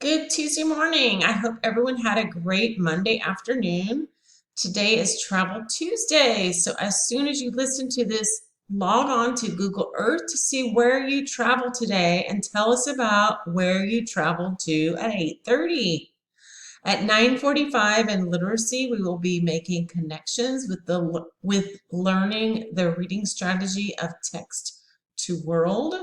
Good Tuesday morning. I hope everyone had a great Monday afternoon. Today is Travel Tuesday. So, as soon as you listen to this, log on to Google Earth to see where you traveled today and tell us about where you traveled to at 8:30. At 9:45 in literacy, we will be making connections with learning the reading strategy of text to world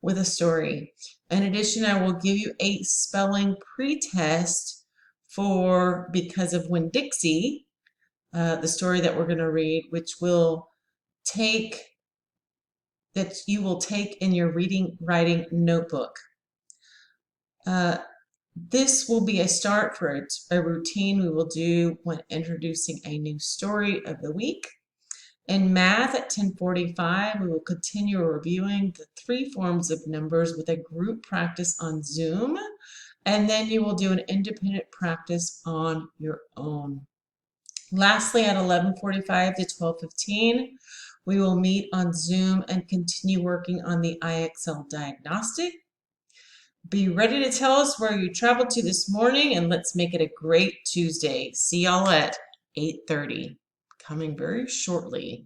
with a story. In addition, I will give you a spelling pretest for Because of Winn-Dixie, the story that we're going to read, which will take that you will take in your reading writing notebook. Uh, This will be a start for a routine we will do when introducing a new story of the week. In math at 10:45, we will continue reviewing the three forms of numbers with a group practice on Zoom, and then you will do an independent practice on your own. Lastly, at 11:45 to 12:15, we will meet on Zoom and continue working on the IXL diagnostic. Be ready to tell us where you traveled to this morning, and let's make it a great Tuesday. See y'all at 8:30, coming very shortly.